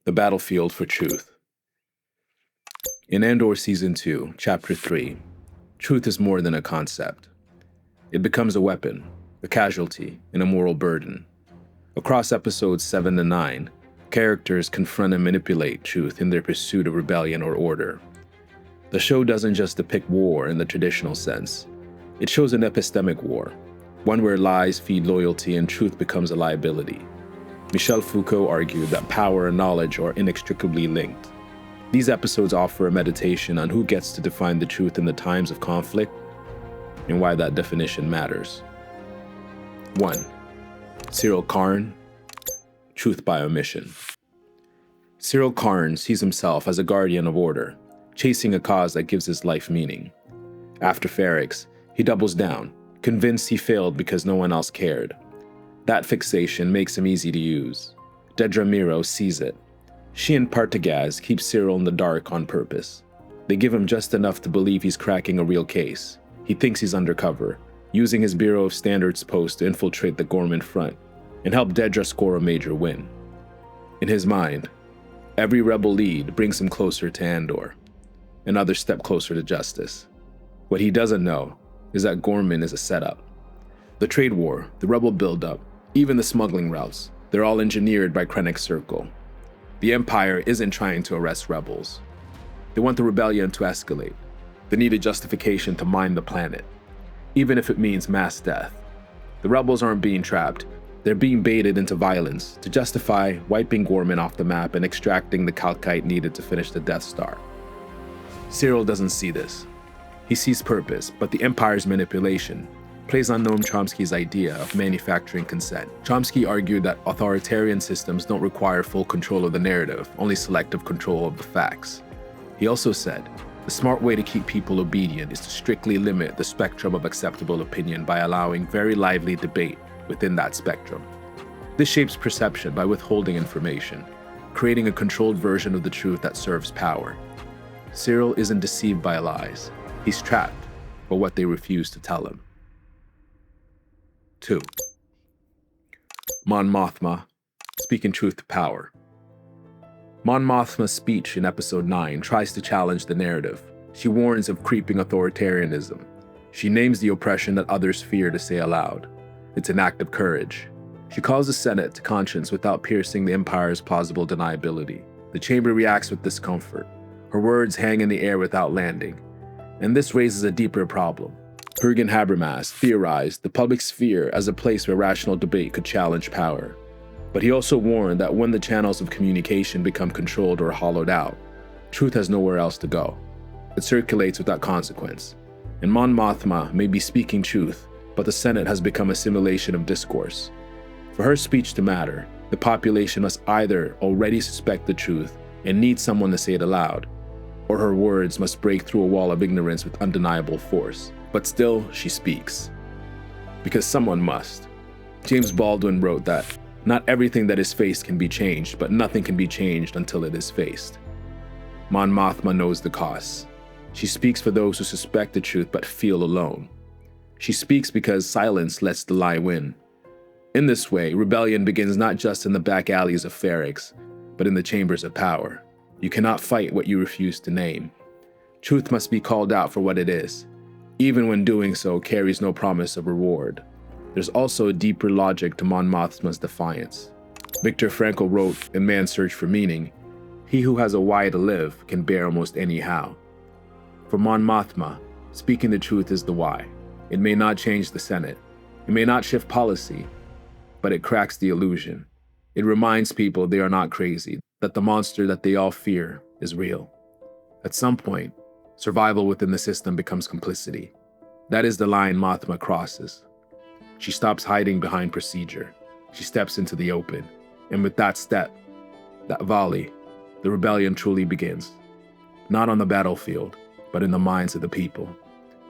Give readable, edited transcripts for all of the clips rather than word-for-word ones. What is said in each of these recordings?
The Battlefield for Truth. In Andor Season 2, Chapter 3, truth is more than a concept. It becomes a weapon, a casualty, and a moral burden. Across episodes 7 to 9, characters confront and manipulate truth in their pursuit of rebellion or order. The show doesn't just depict war in the traditional sense. It shows an epistemic war, one where lies feed loyalty and truth becomes a liability. Michel Foucault argued that power and knowledge are inextricably linked. These episodes offer a meditation on who gets to define the truth in the times of conflict and why that definition matters. 1. Syril Karn, Truth by Omission. Syril Karn sees himself as a guardian of order, chasing a cause that gives his life meaning. After Ferrix, he doubles down, convinced he failed because no one else cared. That fixation makes him easy to use. Dedra Meero sees it. She and Partagaz keep Syril in the dark on purpose. They give him just enough to believe he's cracking a real case. He thinks he's undercover, using his Bureau of Standards post to infiltrate the Gorman front and help Dedra score a major win. In his mind, every rebel lead brings him closer to Andor, another step closer to justice. What he doesn't know is that Gorman is a setup. The trade war, the rebel buildup, even the smuggling routes, they're all engineered by Krennic's Circle. The Empire isn't trying to arrest rebels. They want the rebellion to escalate. They need a justification to mine the planet, even if it means mass death. The rebels aren't being trapped. They're being baited into violence to justify wiping Gorman off the map and extracting the calcite needed to finish the Death Star. Syril doesn't see this. He sees purpose, but the Empire's manipulation plays on Noam Chomsky's idea of manufacturing consent. Chomsky argued that authoritarian systems don't require full control of the narrative, only selective control of the facts. He also said, the smart way to keep people obedient is to strictly limit the spectrum of acceptable opinion by allowing very lively debate within that spectrum. This shapes perception by withholding information, creating a controlled version of the truth that serves power. Syril isn't deceived by lies. He's trapped by what they refuse to tell him. 2. Mon Mothma, Speaking Truth to Power. Mon Mothma's speech in Episode 9 tries to challenge the narrative. She warns of creeping authoritarianism. She names the oppression that others fear to say aloud. It's an act of courage. She calls the Senate to conscience without piercing the Empire's plausible deniability. The chamber reacts with discomfort. Her words hang in the air without landing. And this raises a deeper problem. Jürgen Habermas theorized the public sphere as a place where rational debate could challenge power. But he also warned that when the channels of communication become controlled or hollowed out, truth has nowhere else to go. It circulates without consequence. And Mon Mothma may be speaking truth, but the Senate has become a simulation of discourse. For her speech to matter, the population must either already suspect the truth and need someone to say it aloud, or her words must break through a wall of ignorance with undeniable force. But still, she speaks. Because someone must. James Baldwin wrote that, not everything that is faced can be changed, but nothing can be changed until it is faced. Mon Mothma knows the costs. She speaks for those who suspect the truth but feel alone. She speaks because silence lets the lie win. In this way, rebellion begins not just in the back alleys of Ferrix, but in the chambers of power. You cannot fight what you refuse to name. Truth must be called out for what it is, even when doing so carries no promise of reward. There's also a deeper logic to Mon Mothma's defiance. Viktor Frankl wrote in Man's Search for Meaning, "He who has a why to live can bear almost any how." For Mon Mothma, speaking the truth is the why. It may not change the Senate. It may not shift policy, but it cracks the illusion. It reminds people they are not crazy, that the monster that they all fear is real. At some point, survival within the system becomes complicity. That is the line Mothma crosses. She stops hiding behind procedure. She steps into the open. And with that step, that volley, the rebellion truly begins. Not on the battlefield, but in the minds of the people.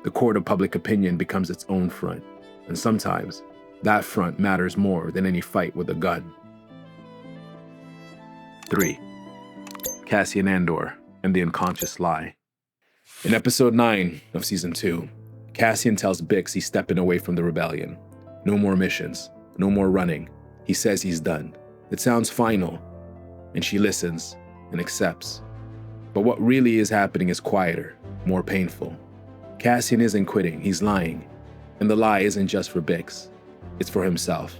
The court of public opinion becomes its own front. And sometimes, that front matters more than any fight with a gun. 3. Cassian Andor and the Unconscious Lie. In Episode 9 of Season 2, Cassian tells Bix he's stepping away from the rebellion. No more missions, no more running. He says he's done. It sounds final, and she listens and accepts. But what really is happening is quieter, more painful. Cassian isn't quitting, he's lying. And the lie isn't just for Bix, it's for himself.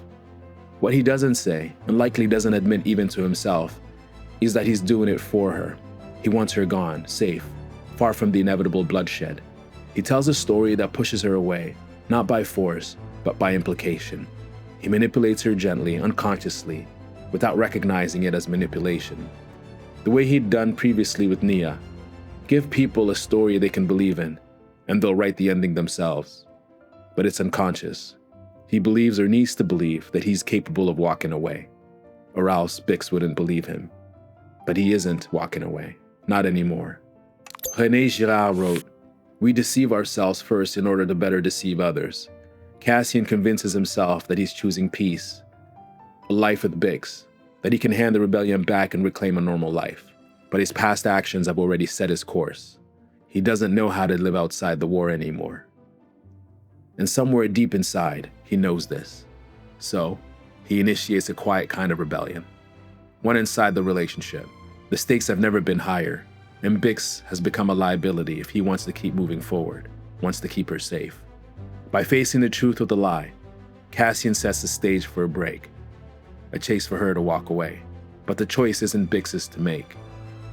What he doesn't say, and likely doesn't admit even to himself, is that he's doing it for her. He wants her gone, safe, far from the inevitable bloodshed. He tells a story that pushes her away, not by force, but by implication. He manipulates her gently, unconsciously, without recognizing it as manipulation. The way he'd done previously with Nia. Give people a story they can believe in, and they'll write the ending themselves. But it's unconscious. He believes or needs to believe that he's capable of walking away, or else Bix wouldn't believe him. But he isn't walking away, not anymore. René Girard wrote, "We deceive ourselves first in order to better deceive others." Cassian convinces himself that he's choosing peace, a life with Bix, that he can hand the rebellion back and reclaim a normal life. But his past actions have already set his course. He doesn't know how to live outside the war anymore. And somewhere deep inside, he knows this. So, he initiates a quiet kind of rebellion. One inside the relationship. The stakes have never been higher, and Bix has become a liability if he wants to keep moving forward, wants to keep her safe. By facing the truth with a lie, Cassian sets the stage for a break, a chase for her to walk away. But the choice isn't Bix's to make.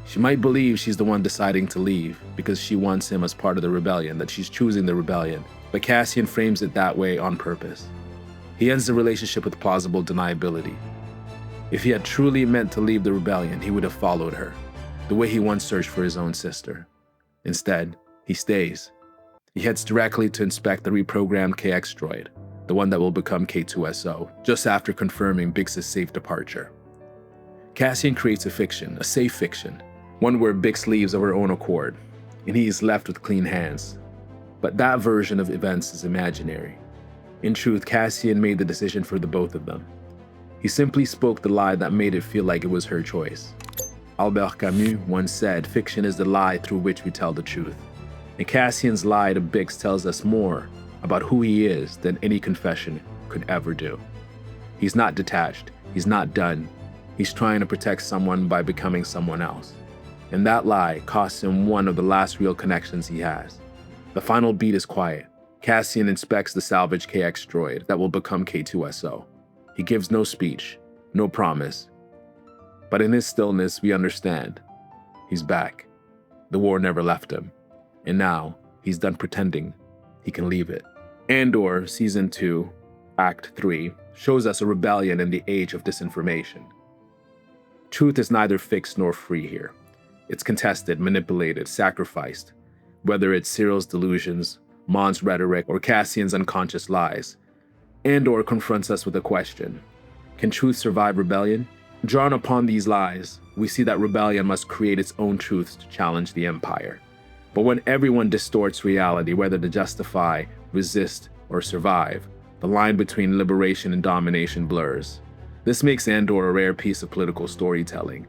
She might believe she's the one deciding to leave because she wants him as part of the rebellion, that she's choosing the rebellion, but Cassian frames it that way on purpose. He ends the relationship with plausible deniability. If he had truly meant to leave the rebellion, he would have followed her, the way he once searched for his own sister. Instead, he stays. He heads directly to inspect the reprogrammed KX droid, the one that will become K2SO, just after confirming Bix's safe departure. Cassian creates a fiction, a safe fiction, one where Bix leaves of her own accord, and he is left with clean hands. But that version of events is imaginary. In truth, Cassian made the decision for the both of them. He simply spoke the lie that made it feel like it was her choice. Albert Camus once said, "Fiction is the lie through which we tell the truth." And Cassian's lie to Bix tells us more about who he is than any confession could ever do. He's not detached, he's not done. He's trying to protect someone by becoming someone else. And that lie costs him one of the last real connections he has. The final beat is quiet. Cassian inspects the salvaged KX droid that will become K2SO. He gives no speech, no promise. But in his stillness, we understand. He's back. The war never left him. And now, he's done pretending he can leave it. Andor, Season 2, Act 3, shows us a rebellion in the age of disinformation. Truth is neither fixed nor free here. It's contested, manipulated, sacrificed. Whether it's Syril's delusions, Mon's rhetoric, or Cassian's unconscious lies, Andor confronts us with a question. Can truth survive rebellion? Drawn upon these lies, we see that rebellion must create its own truths to challenge the Empire. But when everyone distorts reality, whether to justify, resist, or survive, the line between liberation and domination blurs. This makes Andor a rare piece of political storytelling.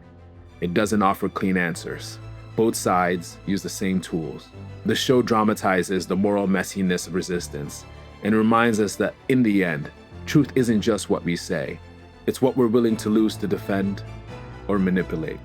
It doesn't offer clean answers. Both sides use the same tools. The show dramatizes the moral messiness of resistance and reminds us that in the end, truth isn't just what we say. It's what we're willing to lose to defend or manipulate.